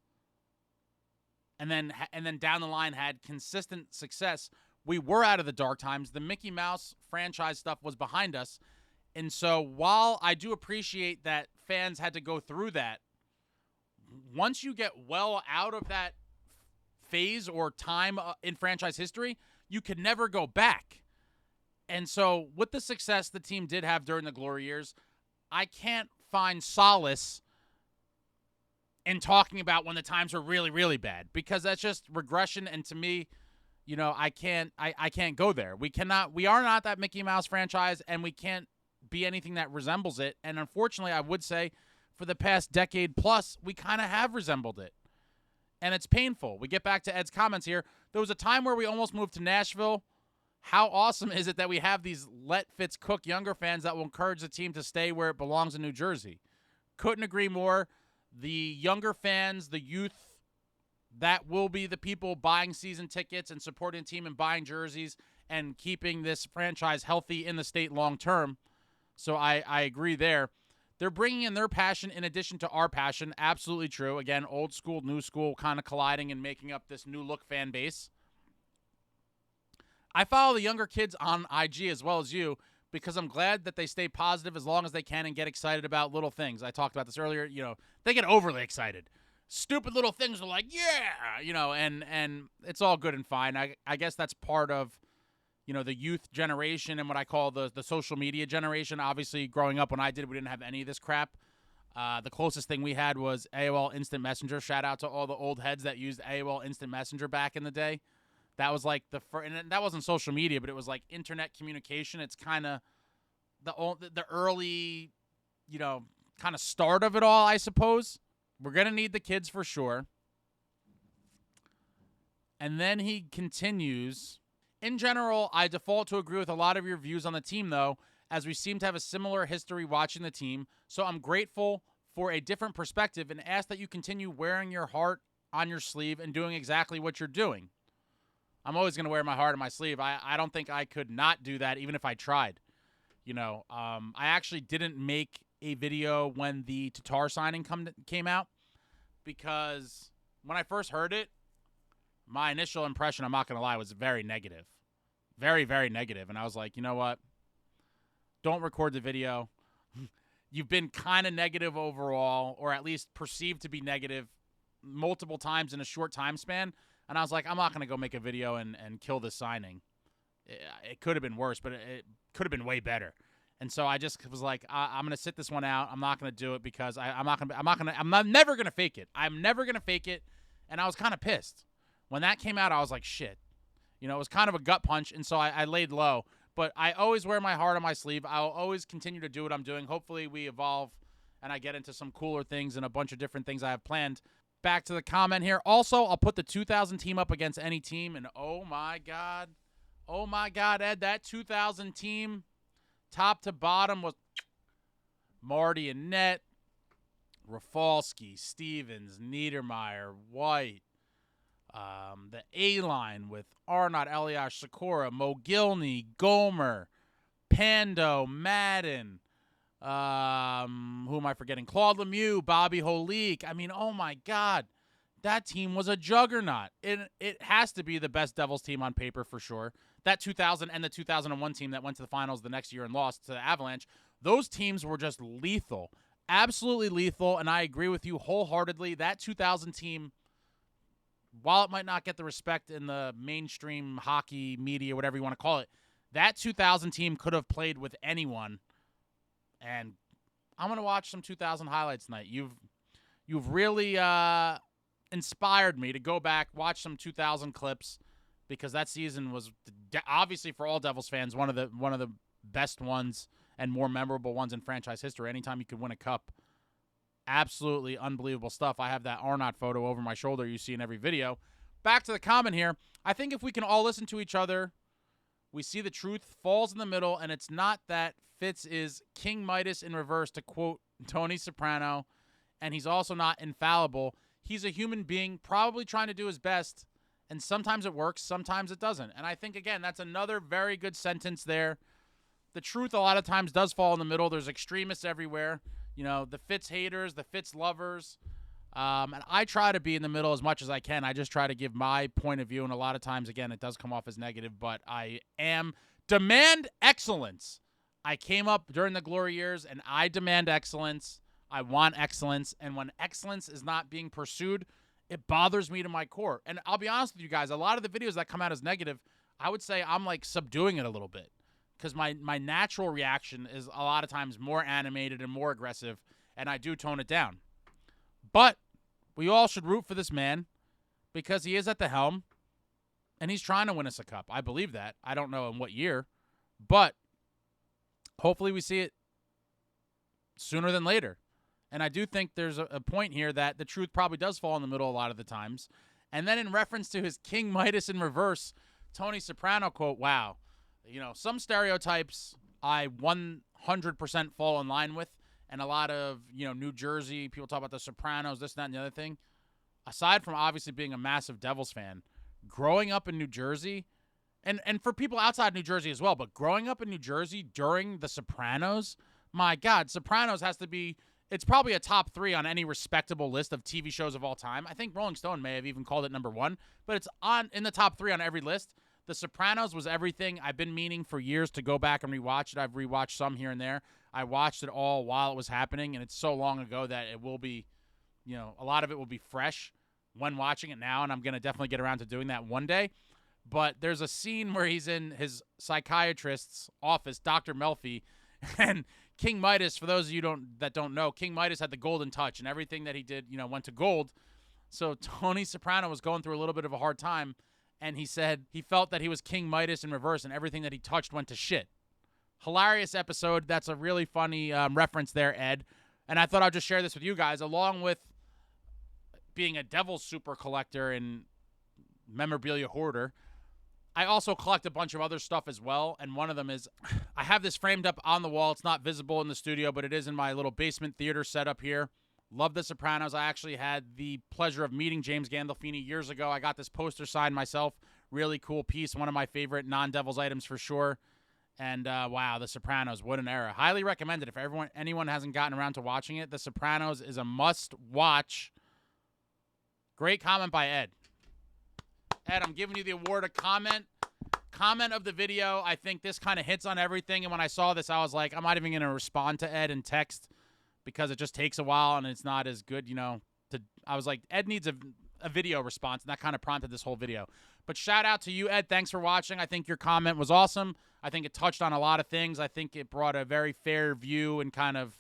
and then down the line had consistent success, we were out of the dark times. The Mickey Mouse franchise stuff was behind us. And so while I do appreciate that fans had to go through that, once you get well out of that phase or time in franchise history, you could never go back. And so with the success the team did have during the glory years, I can't find solace in talking about when the times were really, really bad, because that's just regression. And to me, I can't go there. We are not that Mickey Mouse franchise, and we can't be anything that resembles it. And unfortunately, I would say for the past decade plus, we kind of have resembled it. And it's painful. We get back to Ed's comments here. There was a time where we almost moved to Nashville. How awesome is it that we have these let Fitz cook younger fans that will encourage the team to stay where it belongs in New Jersey? Couldn't agree more. The younger fans, the youth, that will be the people buying season tickets and supporting the team and buying jerseys and keeping this franchise healthy in the state long term. So I agree there. They're bringing in their passion in addition to our passion. Absolutely true. Again, old school, new school kind of colliding and making up this new look fan base. I follow the younger kids on IG as well as you because I'm glad that they stay positive as long as they can and get excited about little things. I talked about this earlier. They get overly excited. Stupid little things are like, yeah, and it's all good and fine. I guess that's part of, the youth generation and what I call the social media generation. Obviously, growing up when I did, we didn't have any of this crap. The closest thing we had was AOL Instant Messenger. Shout out to all the old heads that used AOL Instant Messenger back in the day. That was like the first, and that wasn't social media, but it was like internet communication. It's kind of the early, kind of start of it all, I suppose. We're going to need the kids for sure. And then he continues, in general, I default to agree with a lot of your views on the team, though, as we seem to have a similar history watching the team. So I'm grateful for a different perspective and ask that you continue wearing your heart on your sleeve and doing exactly what you're doing. I'm always going to wear my heart on my sleeve. I don't think I could not do that even if I tried. I actually didn't make a video when the Tatar signing came out because when I first heard it, my initial impression, I'm not going to lie, was very negative. Very, very negative. And I was like, you know what? Don't record the video. You've been kind of negative overall, or at least perceived to be negative multiple times in a short time span. And I was like, I'm not going to go make a video and kill this signing. It could have been worse, but it could have been way better. And so I just was like, I'm going to sit this one out. I'm not going to do it because I'm never going to fake it. I'm never going to fake it. And I was kind of pissed. When that came out, I was like, shit. It was kind of a gut punch. And so I laid low. But I always wear my heart on my sleeve. I'll always continue to do what I'm doing. Hopefully we evolve and I get into some cooler things and a bunch of different things I have planned. Back to the comment here. Also, I'll put the 2000 team up against any team, and oh my God, Ed, that 2000 team, top to bottom, was Marty and net, Rafalski, Stevens, Niedermayer, White, the A-line with Arnott, Elias, Sikora, Mogilny, Gomer, Pando, Madden, who am I forgetting? Claudelemieux, Bobby Holik. I mean, oh my God, that team was a juggernaut. It has to be the best Devils team on paper for sure. That 2000 and the 2001 team that went to the finals the next year and lost to the Avalanche, those teams were just lethal. Absolutely lethal, and I agree with you wholeheartedly. That 2000 team, while it might not get the respect in the mainstream hockey media, whatever you want to call it, that 2000 team could have played with anyone. And I'm going to watch some 2000 highlights tonight. You've really inspired me to go back, watch some 2000 clips, because that season was obviously for all Devils fans one of the best ones and more memorable ones in franchise history. Anytime you could win a cup, absolutely unbelievable stuff. I have that Arnott photo over my shoulder you see in every video. Back to the comment here. I think if we can all listen to each other, we see the truth falls in the middle, and it's not that Fitz is King Midas in reverse, to quote Tony Soprano, and he's also not infallible. He's a human being probably trying to do his best, and sometimes it works, sometimes it doesn't. And I think, again, that's another very good sentence there. The truth a lot of times does fall in the middle. There's extremists everywhere. You know, the Fitz haters, the Fitz lovers. And I try to be in the middle as much as I can. I just try to give my point of view, and a lot of times, again, it does come off as negative, but I demand excellence. I came up during the glory years, and I demand excellence. I want excellence, and when excellence is not being pursued, it bothers me to my core. And I'll be honest with you guys, a lot of the videos that come out as negative, I would say I'm like subduing it a little bit, because my natural reaction is a lot of times more animated and more aggressive, and I do tone it down. But we all should root for this man, because he is at the helm, and he's trying to win us a cup. I believe that. I don't know in what year, but hopefully we see it sooner than later. And I do think there's a point here that the truth probably does fall in the middle a lot of the times. And then in reference to his King Midas in reverse, Tony Soprano quote, wow. You know, some stereotypes I 100% fall in line with, and a lot of, you know, New Jersey, people talk about the Sopranos, this, that, and the other thing. Aside from obviously being a massive Devils fan, growing up in New Jersey, and for people outside New Jersey as well, but growing up in New Jersey during the Sopranos, my God, Sopranos has to be, it's probably a top 3 on any respectable list of TV shows of all time. I think Rolling Stone may have even called it number 1, but it's in the top 3 on every list. The Sopranos was everything. I've been meaning for years to go back and rewatch it. I've rewatched some here and there. I watched it all while it was happening, and it's so long ago that it will be, you know, a lot of it will be fresh when watching it now, and I'm going to definitely get around to doing that one day. But there's a scene where he's in his psychiatrist's office, Dr. Melfi, and King Midas, for those of you that don't know, King Midas had the golden touch, and everything that he did, you know, went to gold. So Tony Soprano was going through a little bit of a hard time, and he said he felt that he was King Midas in reverse, and everything that he touched went to shit. Hilarious episode. That's a really funny reference there, Ed. And I thought I'd just share this with you guys, along with being a Devils super collector and memorabilia hoarder. I also collect a bunch of other stuff as well, and one of them is I have this framed up on the wall. It's not visible in the studio, but it is in my little basement theater setup here. Love The Sopranos. I actually had the pleasure of meeting James Gandolfini years ago. I got this poster signed myself. Really cool piece. One of my favorite non-Devils items for sure. And, wow, The Sopranos, what an era. Highly recommended. If anyone hasn't gotten around to watching it, The Sopranos is a must-watch. Great comment by Ed. Ed, I'm giving you the award of comment of the video. I think this kind of hits on everything. And when I saw this, I was like, I'm not even going to respond to Ed in text because it just takes a while and it's not as good, you know. I was like, Ed needs a video response, and that kind of prompted this whole video. But shout out to you, Ed. Thanks for watching. I think your comment was awesome. I think it touched on a lot of things. I think it brought a very fair view and kind of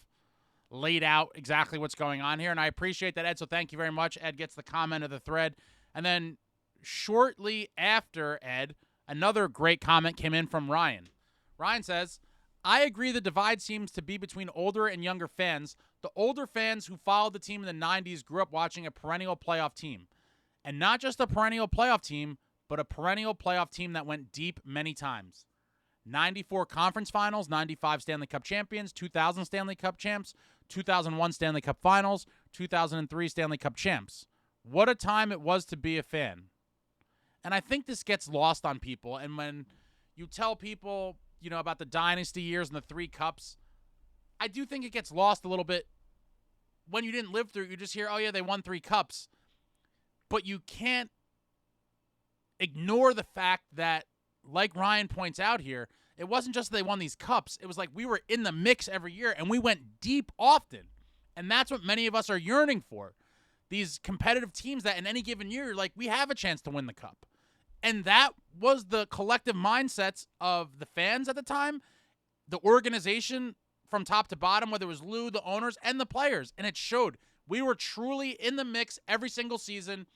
laid out exactly what's going on here. And I appreciate that, Ed. So thank you very much. Ed gets the comment of the thread. And then shortly after Ed, another great comment came in from Ryan. Ryan says, I agree the divide seems to be between older and younger fans. The older fans who followed the team in the 90s grew up watching a perennial playoff team. And not just a perennial playoff team, but a perennial playoff team that went deep many times. 94 conference finals, 95 Stanley Cup champions, 2000 Stanley Cup champs, 2001 Stanley Cup finals, 2003 Stanley Cup champs. What a time it was to be a fan. And I think this gets lost on people. And when you tell people, about the Dynasty years and the 3 cups, I do think it gets lost a little bit. When you didn't live through it, you just hear, oh yeah, they won 3 cups. But you can't ignore the fact that, like Ryan points out here, it wasn't just that they won these cups. It was like we were in the mix every year, and we went deep often. And that's what many of us are yearning for. These competitive teams that in any given year, like, we have a chance to win the cup. And that was the collective mindsets of the fans at the time, the organization from top to bottom, whether it was Lou, the owners, and the players. And it showed. We were truly in the mix every single season,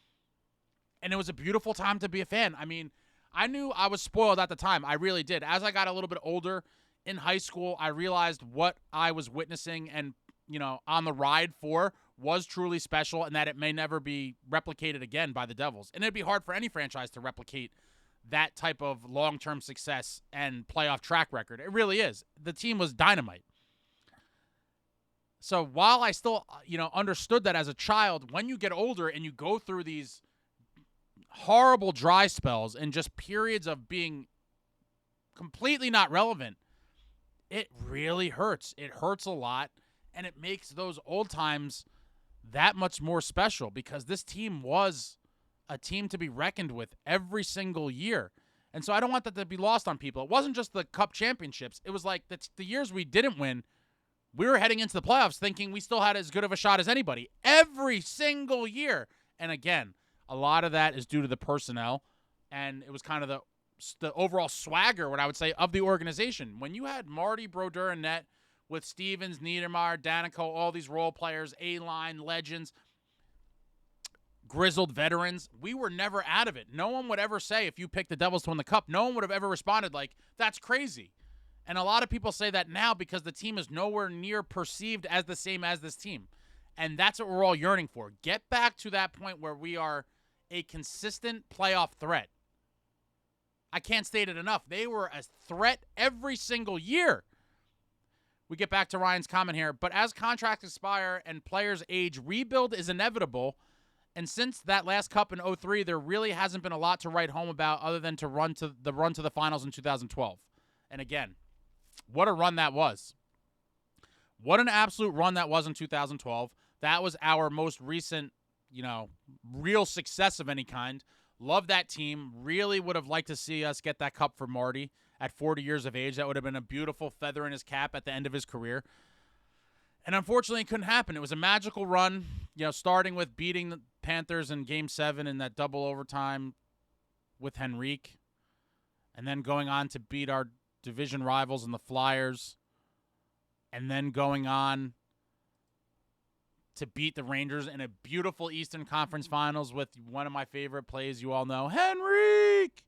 and it was a beautiful time to be a fan. I mean, I knew I was spoiled at the time. I really did. As I got a little bit older in high school, I realized what I was witnessing and, on the ride for was truly special, and that it may never be replicated again by the Devils. And it'd be hard for any franchise to replicate that type of long-term success and playoff track record. It really is. The team was dynamite. So while I still, understood that as a child, when you get older and you go through these horrible dry spells and just periods of being completely not relevant, it really hurts. It hurts a lot, and it makes those old times that much more special because this team was a team to be reckoned with every single year. And so I don't want that to be lost on people. It wasn't just the Cup championships. It was like the years we didn't win, we were heading into the playoffs thinking we still had as good of a shot as anybody every single year. And again, a lot of that is due to the personnel, and it was kind of the overall swagger, what I would say, of the organization. When you had Marty Brodeur in net with Stevens, Niedermayer, Daneyko, all these role players, A-line legends, grizzled veterans, we were never out of it. No one would ever say, if you picked the Devils to win the Cup, no one would have ever responded like, that's crazy. And a lot of people say that now because the team is nowhere near perceived as the same as this team. And that's what we're all yearning for. Get back to that point where we are a consistent playoff threat. I can't state it enough. They were a threat every single year. We get back to Ryan's comment here. But as contracts expire and players age, rebuild is inevitable. And since that last Cup in 2003, there really hasn't been a lot to write home about other than to run to the finals in 2012. And again, what a run that was. What an absolute run that was in 2012. That was our most recent, real success of any kind. Love that team. Really would have liked to see us get that Cup for Marty at 40 years of age. That would have been a beautiful feather in his cap at the end of his career. And unfortunately, it couldn't happen. It was a magical run, starting with beating the Panthers in Game 7 in that double overtime with Henrique, and then going on to beat our division rivals in the Flyers, and then going on to beat the Rangers in a beautiful Eastern Conference Finals with one of my favorite plays you all know, Henrique,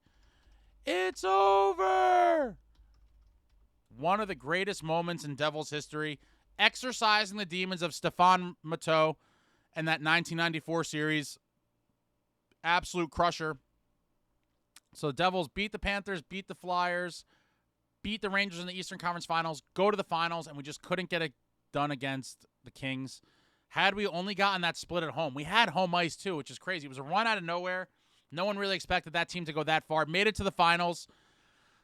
it's over. One of the greatest moments in Devils history, exercising the demons of Stéphane Matteau and that 1994 series. Absolute crusher. So the Devils beat the Panthers, beat the Flyers, beat the Rangers in the Eastern Conference Finals, go to the finals, and we just couldn't get it done against the Kings. Had we only gotten that split at home, we had home ice too, which is crazy. It was a run out of nowhere. No one really expected that team to go that far. Made it to the finals,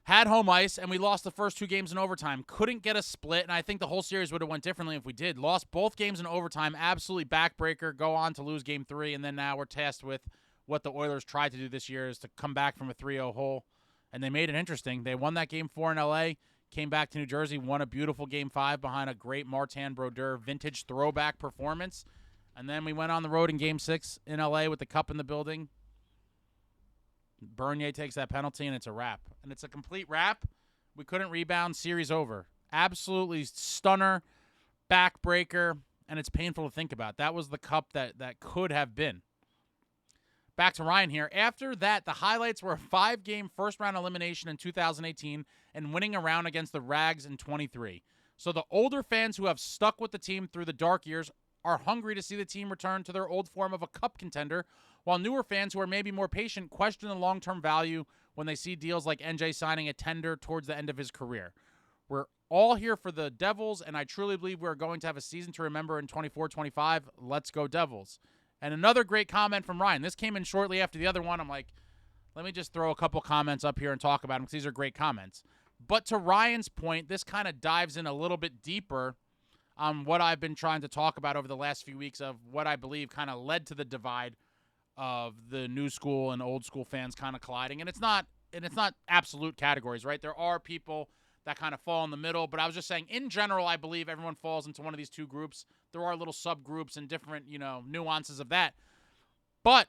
had home ice, and we lost the first 2 games in overtime. Couldn't get a split, and I think the whole series would have went differently if we did. Lost both games in overtime, absolutely backbreaker, go on to lose Game 3, and then now we're tasked with what the Oilers tried to do this year is to come back from a 3-0 hole, and they made it interesting. They won that Game 4 in L.A., came back to New Jersey, won a beautiful Game 5 behind a great Martin Brodeur vintage throwback performance, and then we went on the road in Game 6 in L.A. with the Cup in the building. Bernier takes that penalty, and it's a wrap. And it's a complete wrap. We couldn't rebound. Series over. Absolutely stunner, backbreaker, and it's painful to think about. That was the Cup that could have been. back to Ryan here. After that, the highlights were a 5-game first-round elimination in 2018 and winning a round against the Rags in 23. So the older fans who have stuck with the team through the dark years are hungry to see the team return to their old form of a cup contender, while newer fans who are maybe more patient question the long-term value when they see deals like NJ signing a tender towards the end of his career. We're all here for the Devils, and I truly believe we're going to have a season to remember in 24-25. Let's go Devils. And another great comment from Ryan. This came in shortly after the other one. I'm like, let me just throw a couple comments up here and talk about them because these are great comments. But to Ryan's point, this kind of dives in a little bit deeper on what I've been trying to talk about over the last few weeks of what I believe kind of led to the divide of the new school and old school fans kind of colliding. And it's not absolute categories, right? There are people that kind of fall in the middle. But I was just saying, in general, I believe everyone falls into one of these two groups. There are little subgroups and different, nuances of that. But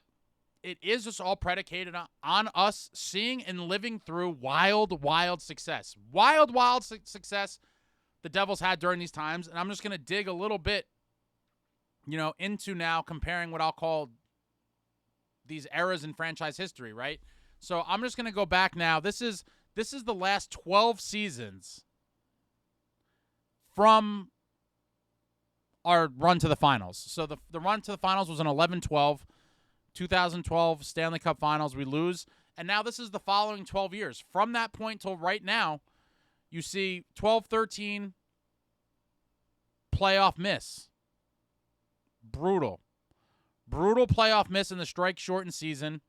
it is just all predicated on us seeing and living through wild success. Wild success the Devils had during these times. And I'm just going to dig a little bit, into now comparing what I'll call these eras in franchise history, right? So I'm just going to go back now. This is the last 12 seasons from our run to the finals. So the run to the finals was in 11-12. 2012 Stanley Cup Finals, we lose. And now this is the following 12 years. From that point till right now, you see 12-13 playoff miss. Brutal playoff miss in the strike-shortened season.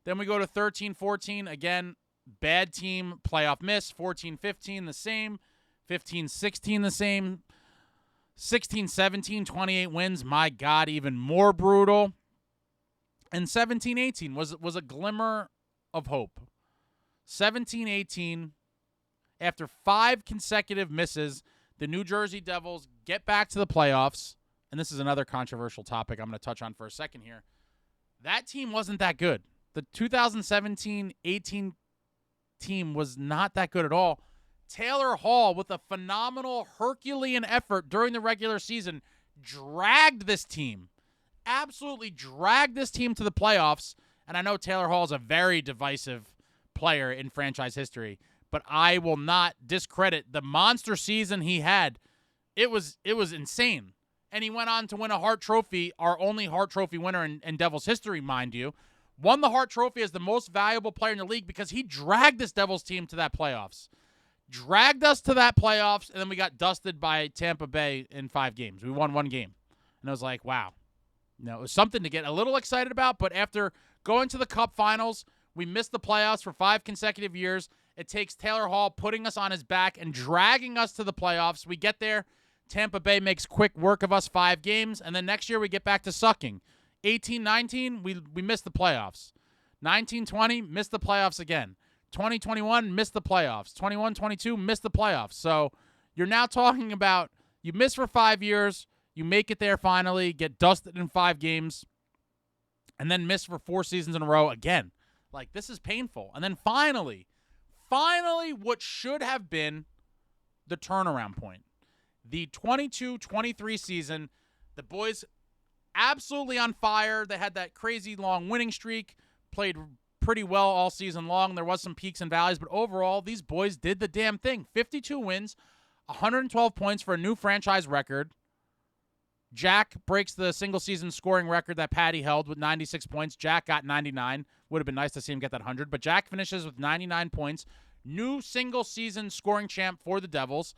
Then we go to 13-14, again, bad team playoff miss. 14-15 the same. 15-16 the same. 16-17, 28 wins. My God, even more brutal. And 17-18 was a glimmer of hope. 17-18, after 5 consecutive misses, the New Jersey Devils get back to the playoffs. And this is another controversial topic I'm going to touch on for a second here. That team wasn't that good. The 2017-18 team was not that good at all. Taylor Hall, with a phenomenal Herculean effort during the regular season, dragged this team. Absolutely dragged this team to the playoffs. And I know Taylor Hall is a very divisive player in franchise history, but I will not discredit the monster season he had. It was insane. And he went on to win a Hart Trophy, our only Hart Trophy winner in Devils history, mind you. Won the Hart Trophy as the most valuable player in the league because he dragged this Devils team to that playoffs. Dragged us to that playoffs, and then we got dusted by Tampa Bay in 5 games. We won 1 game. And I was like, wow. It was something to get a little excited about, but after going to the Cup Finals, we missed the playoffs for 5 consecutive years. It takes Taylor Hall putting us on his back and dragging us to the playoffs. We get there. Tampa Bay makes quick work of us 5 games, and then next year we get back to sucking. 18-19, we missed the playoffs. 19-20, missed the playoffs again. 2021, missed the playoffs. 21-22, missed the playoffs. So you're now talking about you miss for 5 years, you make it there finally, get dusted in 5 games, and then miss for 4 seasons in a row again. Like, this is painful. And then finally, what should have been the turnaround point. The 22-23 season, the boys absolutely on fire. They had that crazy long winning streak, played pretty well all season long. There was some peaks and valleys, but overall, these boys did the damn thing. 52 wins, 112 points for a new franchise record. Jack breaks the single-season scoring record that Patty held with 96 points. Jack got 99. Would have been nice to see him get that 100, but Jack finishes with 99 points. New single-season scoring champ for the Devils.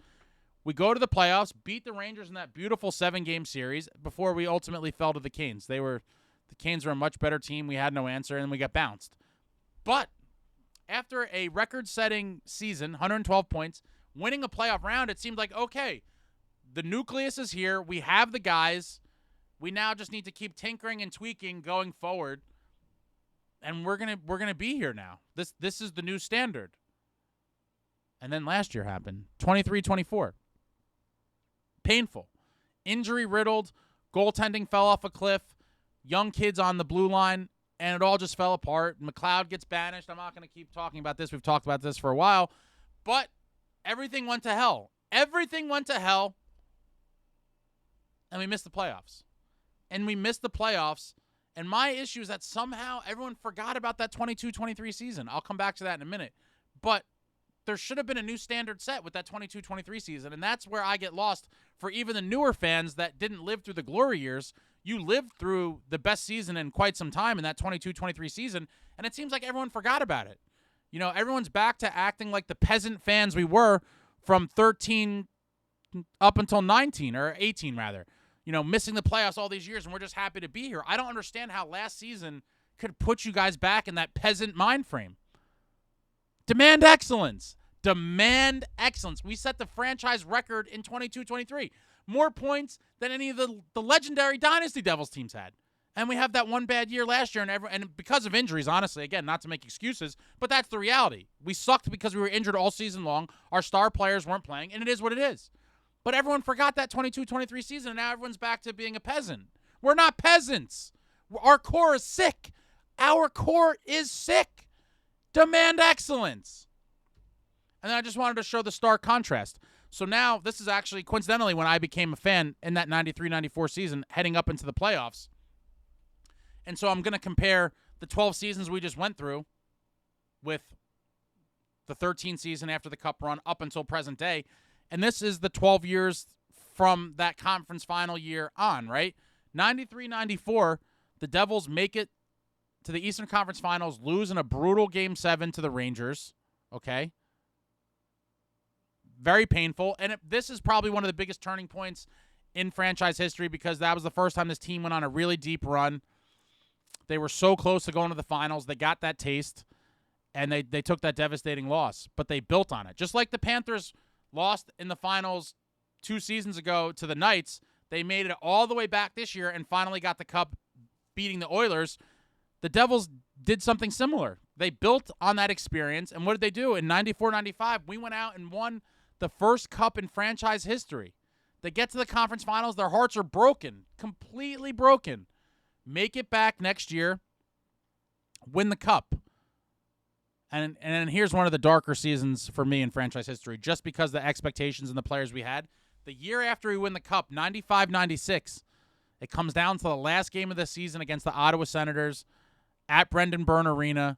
We go to the playoffs, beat the Rangers in that beautiful 7-game series before we ultimately fell to the Canes. The Canes were a much better team. We had no answer, and we got bounced. But after a record-setting season, 112 points, winning a playoff round, it seemed like, okay, the nucleus is here. We have the guys. We now just need to keep tinkering and tweaking going forward, and we're gonna be here now. This is the new standard. And then last year happened, 23-24. Painful. Injury-riddled. Goaltending fell off a cliff. Young kids on the blue line, and it all just fell apart. McLeod gets banished. I'm not going to keep talking about this. We've talked about this for a while. But everything went to hell. Everything went to hell, and we missed the playoffs. And we missed the playoffs And my issue is that somehow everyone forgot about that 22-23 season. I'll come back to that in a minute. But there should have been a new standard set with that 22-23 season, and that's where I get lost for even the newer fans that didn't live through the glory years. You lived through the best season in quite some time in that 22-23 season, and it seems like everyone forgot about it. You know, everyone's back to acting like the peasant fans we were from 13 up until 19, or 18 rather. You know, missing the playoffs all these years, and we're just happy to be here. I don't understand how last season could put you guys back in that peasant mind frame. Demand excellence. Demand excellence. We set the franchise record in 22-23. More points than any of the legendary Dynasty Devils teams had. And we have that one bad year last year, and because of injuries, honestly, again, not to make excuses, but that's the reality. We sucked because we were injured all season long. Our star players weren't playing, and it is what it is. But everyone forgot that 22-23 season, and now everyone's back to being a peasant. We're not peasants. Our core is sick. Our core is sick. Demand excellence. And then I just wanted to show the stark contrast. So now, this is actually coincidentally when I became a fan in that 93-94 season, heading up into the playoffs. And so I'm going to compare the 12 seasons we just went through with the 13 season after the Cup run up until present day. And this is the 12 years from that conference final year on, right? 93-94, the Devils make it to the Eastern Conference Finals, lose in a brutal Game 7 to the Rangers, okay? Very painful. And this is probably one of the biggest turning points in franchise history because that was the first time this team went on a really deep run. They were so close to going to the finals. They got that taste, and they took that devastating loss. But they built on it. Just like the Panthers lost in the finals 2 seasons ago to the Knights, they made it all the way back this year and finally got the Cup beating the Oilers. The Devils did something similar. They built on that experience, and what did they do? In 94-95, we went out and won the first Cup in franchise history. They get to the conference finals. Their hearts are broken, completely broken. Make it back next year, win the Cup. And here's one of the darker seasons for me in franchise history, just because the expectations and the players we had. The year after we win the Cup, 95-96, it comes down to the last game of the season against the Ottawa Senators at Brendendillon Arena,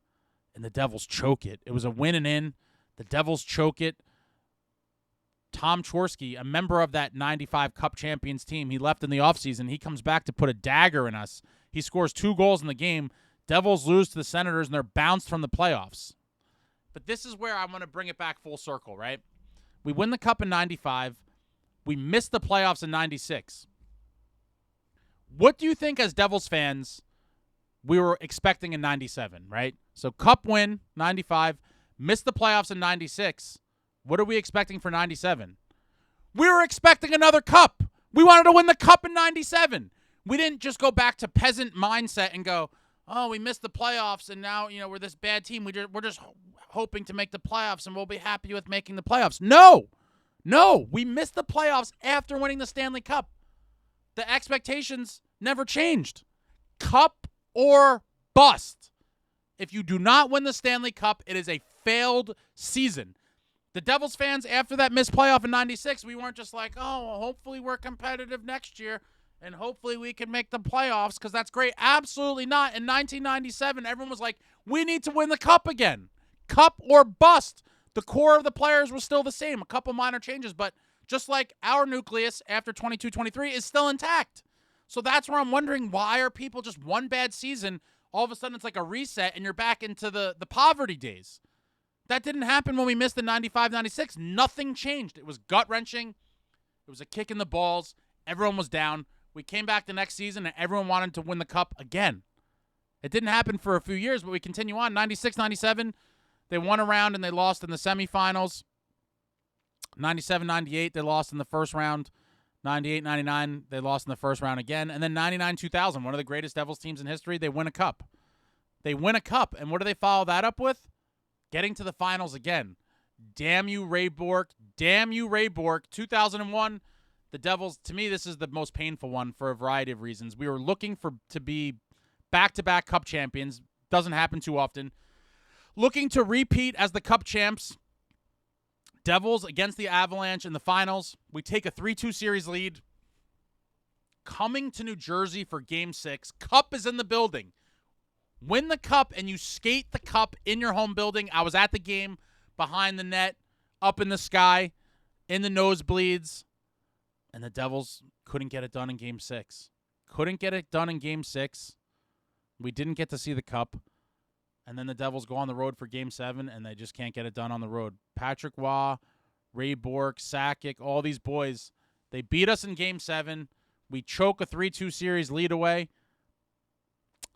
and the Devils choke it. It was a win and in. The Devils choke it. Tom Chorske, a member of that 95 Cup champions team, he left in the offseason. He comes back to put a dagger in us. He scores 2 goals in the game. Devils lose to the Senators, and they're bounced from the playoffs. But this is where I want to bring it back full circle, right? We win the Cup in 95. We missed the playoffs in 96. What do you think as Devils fans we were expecting in 97, right? So Cup win, 95. Missed the playoffs in 96. What are we expecting for 97? We were expecting another Cup. We wanted to win the Cup in 97. We didn't just go back to peasant mindset and go, oh, we missed the playoffs, and now, you know, we're this bad team. We're just hoping to make the playoffs, and we'll be happy with making the playoffs. No, we missed the playoffs after winning the Stanley Cup. The expectations never changed. Cup or bust. If you do not win the Stanley Cup, it is a failed season. The Devils fans, after that missed playoff in 96, we weren't just like, oh, well, hopefully we're competitive next year, and hopefully we can make the playoffs because that's great. Absolutely not. In 1997, everyone was like, we need to win the Cup again. Cup or bust. The core of the players was still the same. A couple minor changes, but just like our nucleus after 22-23 is still intact. So that's where I'm wondering, why are people just one bad season, all of a sudden it's like a reset and you're back into the poverty days? That didn't happen when we missed the 95-96. Nothing changed. It was gut-wrenching. It was a kick in the balls. Everyone was down. We came back the next season, and everyone wanted to win the Cup again. It didn't happen for a few years, but we continue on. 96-97, they won a round, and they lost in the semifinals. 97-98, they lost in the first round. 98-99, they lost in the first round again. And then 99-2000, one of the greatest Devils teams in history, they win a Cup. They win a Cup, and what do they follow that up with? Getting to the finals again. Damn you, Ray Bourque. Damn you, Ray Bourque. 2001, the Devils, to me, this is the most painful one for a variety of reasons. We were looking to be back-to-back Cup champions. Doesn't happen too often. Looking to repeat as the Cup champs. Devils against the Avalanche in the finals. We take a 3-2 series lead. coming to New Jersey for Game 6. Cup is in the building. Win the Cup, and you skate the Cup in your home building. I was at the game, behind the net, up in the sky, in the nosebleeds, and the Devils couldn't get it done in Game 6. Couldn't get it done in Game 6. We didn't get to see the Cup. And then the Devils go on the road for Game 7, and they just can't get it done on the road. Patrick Waugh, Ray Bourque, Sakic, all these boys, they beat us in Game 7. We choke a 3-2 series lead away.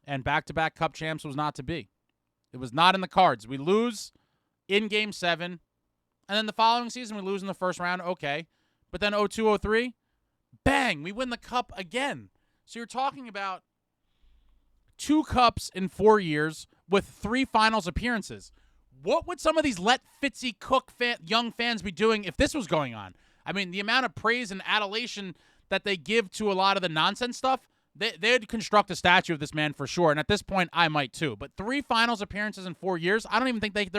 And back-to-back Cup champs was not to be. It was not in the cards. We lose in Game 7. And then the following season, we lose in the first round. Okay. But then 02-03, bang, we win the Cup again. So you're talking about 2 Cups in 4 years with 3 finals appearances. What would some of these let Fitzy cook young fans be doing if this was going on? I mean, the amount of praise and adulation that they give to a lot of the nonsense stuff, they'd construct a statue of this man for sure. And at this point, I might too. But 3 finals appearances in 4 years, I don't even think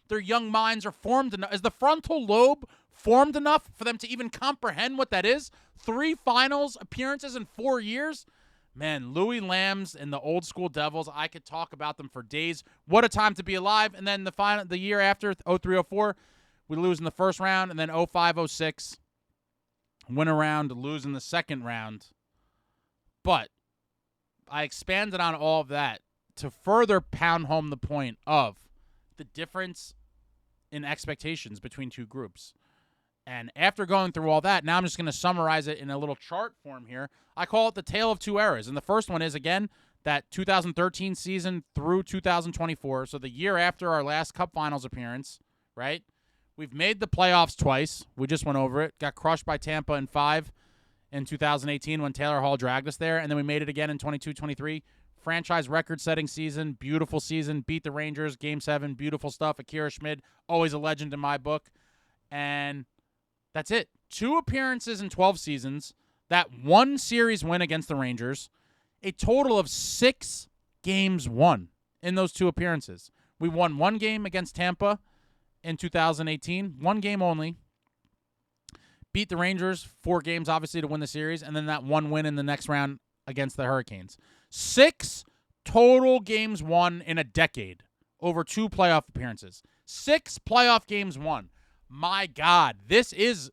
their young minds are formed enough. Is the frontal lobe formed enough for them to even comprehend what that is? 3 finals appearances in 4 years? Man, Louis Lambs and the old school Devils, I could talk about them for days. What a time to be alive. And then the year after, 03-04, we lose in the first round. And then 05-06, win a round, lose in the second round. But I expanded on all of that to further pound home the point of the difference in expectations between 2 groups. And after going through all that, now I'm just going to summarize it in a little chart form here. I call it the tale of 2 eras. And the first one is, again, that 2013 season through 2024. So the year after our last Cup Finals appearance, right? We've made the playoffs twice. We just went over it. Got crushed by Tampa in 5 in 2018 when Taylor Hall dragged us there. And then we made it again in 22-23. Franchise record-setting season. Beautiful season. Beat the Rangers. Game 7. Beautiful stuff. Akira Schmid, always a legend in my book. And that's it. 2 appearances in 12 seasons. That 1 series win against the Rangers. A total of 6 games won in those 2 appearances. We won 1 game against Tampa in 2018. 1 game only. Beat the Rangers 4 games, obviously, to win the series. And then that 1 win in the next round against the Hurricanes. 6 total games won in a decade over 2 playoff appearances. 6 playoff games won. My God, this is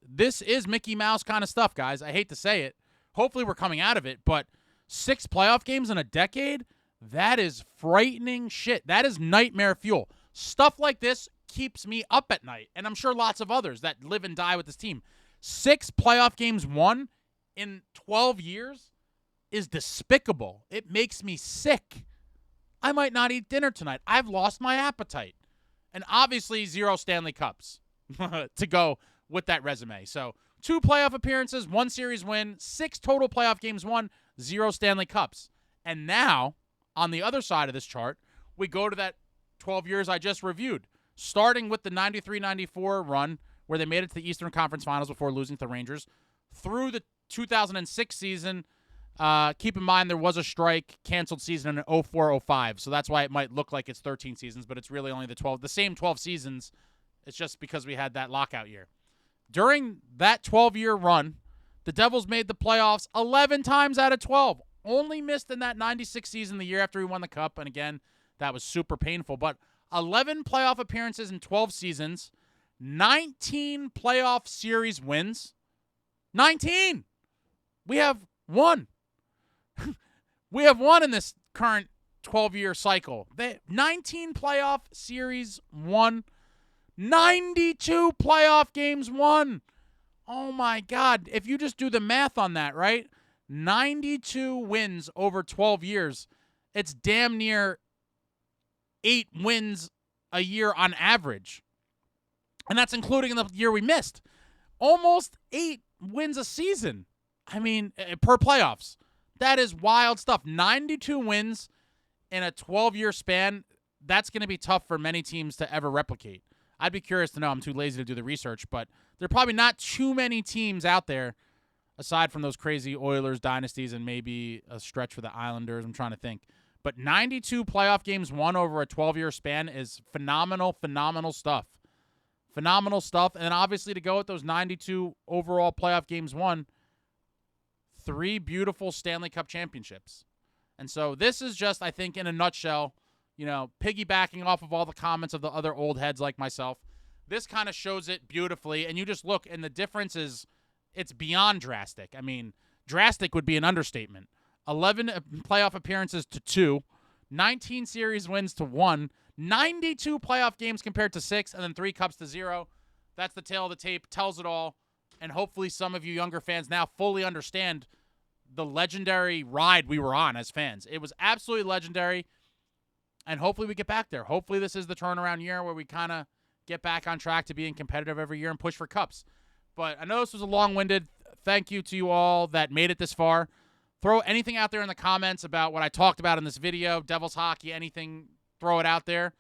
Mickey Mouse kind of stuff, guys. I hate to say it. Hopefully we're coming out of it, but 6 playoff games in a decade, that is frightening shit. That is nightmare fuel. Stuff like this keeps me up at night, and I'm sure lots of others that live and die with this team. 6 playoff games won in 12 years is despicable. It makes me sick. I might not eat dinner tonight. I've lost my appetite. And obviously 0 Stanley Cups to go with that resume. So 2 playoff appearances, 1 series win, 6 total playoff games won, 0 Stanley Cups. And now, on the other side of this chart, we go to that 12 years I just reviewed, starting with the 93-94 run where they made it to the Eastern Conference Finals before losing to the Rangers, through the 2006 season. Keep in mind there was a strike, canceled season in 04-05, so that's why it might look like it's 13 seasons, but it's really only the same 12 seasons. It's just because we had that lockout year. During that 12-year run, the Devils made the playoffs 11 times out of 12. Only missed in that 96 season, the year after we won the Cup, and again, that was super painful. But 11 playoff appearances in 12 seasons, 19 playoff series wins. 19! We have 1. We have 1 in this current 12-year cycle. 19 playoff series won. 92 playoff games won. Oh, my God. If you just do the math on that, right? 92 wins over 12 years. It's damn near 8 wins a year on average. And that's including the year we missed. Almost 8 wins a season. I mean, per playoffs. That is wild stuff. 92 wins in a 12-year span. That's going to be tough for many teams to ever replicate. I'd be curious to know. I'm too lazy to do the research, but there are probably not too many teams out there, aside from those crazy Oilers dynasties and maybe a stretch for the Islanders. I'm trying to think. But 92 playoff games won over a 12-year span is phenomenal, phenomenal stuff. Phenomenal stuff. And then obviously to go with those 92 overall playoff games won, 3 beautiful Stanley Cup championships. And so this is just, I think, in a nutshell, piggybacking off of all the comments of the other old heads like myself. This kind of shows it beautifully, and you just look, and the difference is it's beyond drastic. I mean, drastic would be an understatement. 11 playoff appearances to 2, 19 series wins to 1, 92 playoff games compared to 6, and then 3 cups to 0. That's the tale of the tape, tells it all, and hopefully some of you younger fans now fully understand the legendary ride we were on as fans. It was absolutely legendary, and hopefully we get back there. Hopefully this is the turnaround year where we kind of get back on track to being competitive every year and push for cups. But I know this was a long-winded. Thank you to you all that made it this far. Throw anything out there in the comments about what I talked about in this video, Devils hockey, anything, throw it out there.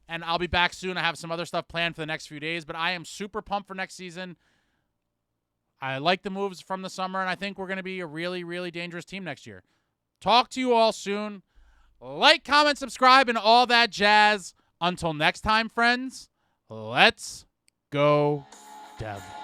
And I'll be back soon. I have some other stuff planned for the next few days, but I am super pumped for next season. I like the moves from the summer, and I think we're going to be a really, really dangerous team next year. Talk to you all soon. Like, comment, subscribe, and all that jazz. Until next time, friends, let's go Devils.